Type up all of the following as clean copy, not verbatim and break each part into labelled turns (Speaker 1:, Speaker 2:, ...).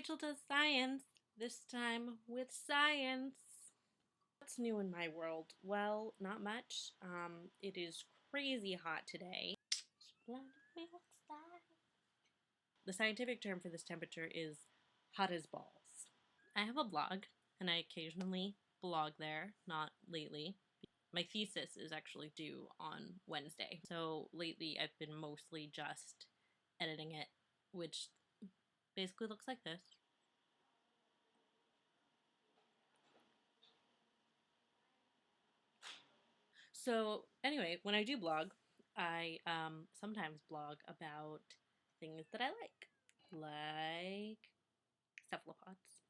Speaker 1: Rachel does science, this time with science. What's new in my world? Well, not much. It is crazy hot today. The scientific term for this temperature is hot as balls. I have a blog, and I occasionally blog there, not lately. My thesis is actually due on Wednesday, so lately I've been mostly just editing it, which basically looks like this. So anyway, when I do blog, I sometimes blog about things that I like cephalopods.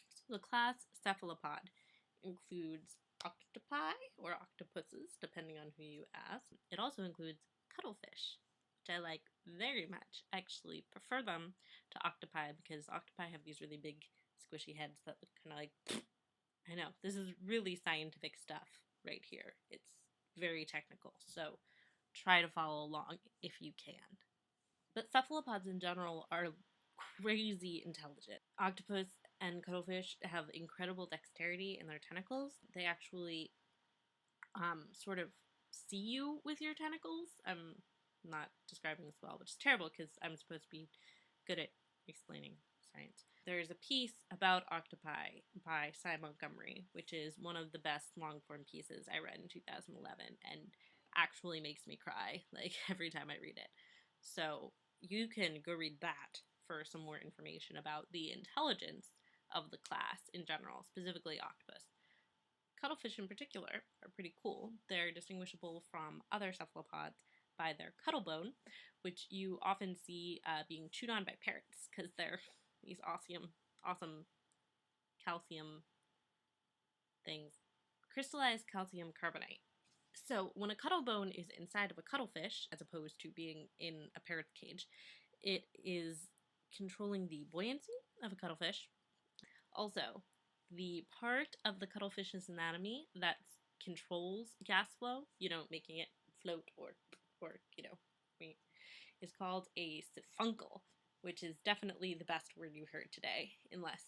Speaker 1: So the class cephalopod includes octopi or octopuses, depending on who you ask. It also includes cuttlefish, which I like very much. I actually prefer them to octopi because octopi have these really big squishy heads that look kind of like, I know, this is really scientific stuff right here. It's very technical, so try to follow along if you can. But cephalopods in general are crazy intelligent. Octopus and cuttlefish have incredible dexterity in their tentacles. They actually sort of see you with your tentacles. I'm not describing this well, which is terrible because I'm supposed to be good at explaining science. There's a piece about octopi by Montgomery, which is one of the best long-form pieces I read in 2011 and actually makes me cry like every time I read it. So you can go read that for some more information about the intelligence of the class in general, specifically octopus. Cuttlefish in particular are pretty cool. They're distinguishable from other cephalopods by their cuttlebone, which you often see being chewed on by parrots because they're these awesome calcium things. Crystallized calcium carbonate. So when a cuttlebone is inside of a cuttlefish, as opposed to being in a parrot's cage, it is controlling the buoyancy of a cuttlefish. Also, the part of the cuttlefish's anatomy that controls gas flow, making it float or is called a siphuncle, which is definitely the best word you heard today, unless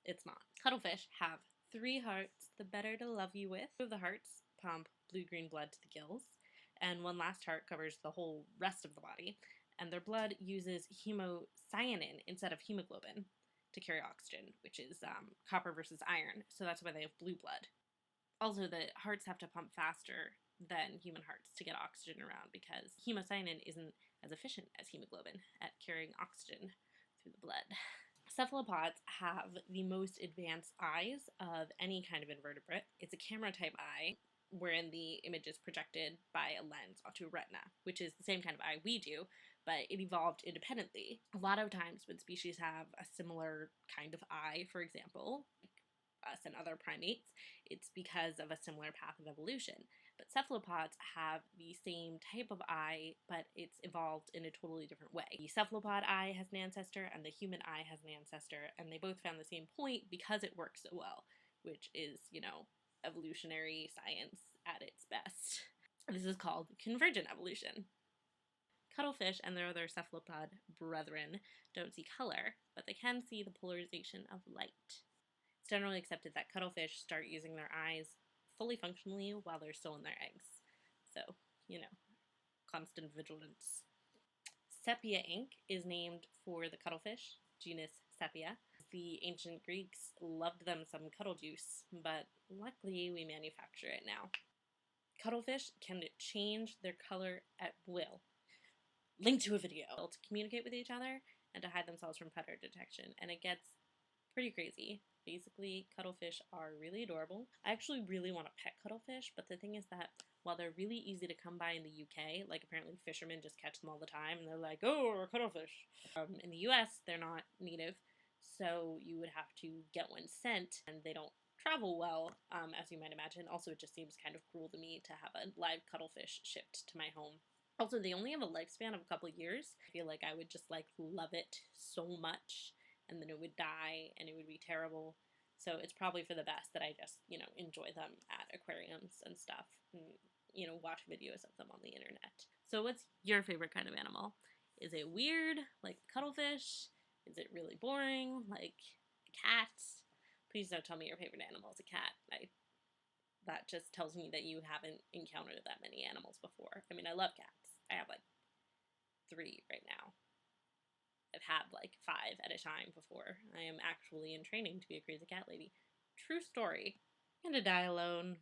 Speaker 1: it's not. Cuttlefish have 3 hearts, the better to love you with. 2 of the hearts pump blue-green blood to the gills, and 1 last heart covers the whole rest of the body, and their blood uses hemocyanin instead of hemoglobin to carry oxygen, which is copper versus iron, so that's why they have blue blood. Also, the hearts have to pump faster than human hearts to get oxygen around because hemocyanin isn't as efficient as hemoglobin at carrying oxygen through the blood. Cephalopods have the most advanced eyes of any kind of invertebrate. It's a camera-type eye wherein the image is projected by a lens onto a retina, which is the same kind of eye we do, but it evolved independently. A lot of times when species have a similar kind of eye, for example, like us and other primates, it's because of a similar path of evolution. But cephalopods have the same type of eye, but it's evolved in a totally different way. The cephalopod eye has an ancestor, and the human eye has an ancestor, and they both found the same point because it works so well, which is, evolutionary science at its best. This is called convergent evolution. Cuttlefish and their other cephalopod brethren don't see color, but they can see the polarization of light. It's generally accepted that cuttlefish start using their eyes fully functionally while they're still in their eggs. So, constant vigilance. Sepia ink is named for the cuttlefish, genus Sepia. The ancient Greeks loved them some cuttle juice, but luckily we manufacture it now. Cuttlefish can change their color at will. Link to a video to communicate with each other and to hide themselves from predator detection, and it gets pretty crazy. Basically, cuttlefish are really adorable. I actually really want to pet cuttlefish, but the thing is that while they're really easy to come by in the UK, like apparently fishermen just catch them all the time, and they're like, oh, a cuttlefish. In the US, they're not native, so you would have to get one sent, and they don't travel well, as you might imagine. Also, it just seems kind of cruel to me to have a live cuttlefish shipped to my home. Also, they only have a lifespan of a couple years. I feel like I would just love it so much, and then it would die, and it would be terrible. So it's probably for the best that I just, enjoy them at aquariums and stuff, and, watch videos of them on the internet. So what's your favorite kind of animal? Is it weird, like cuttlefish? Is it really boring? Like cats? Please don't tell me your favorite animal is a cat. That just tells me that you haven't encountered that many animals before. I mean, I love cats. I have like 3 right now. I've had like 5 at a time before. I am actually in training to be a crazy cat lady. True story. I'm gonna die alone.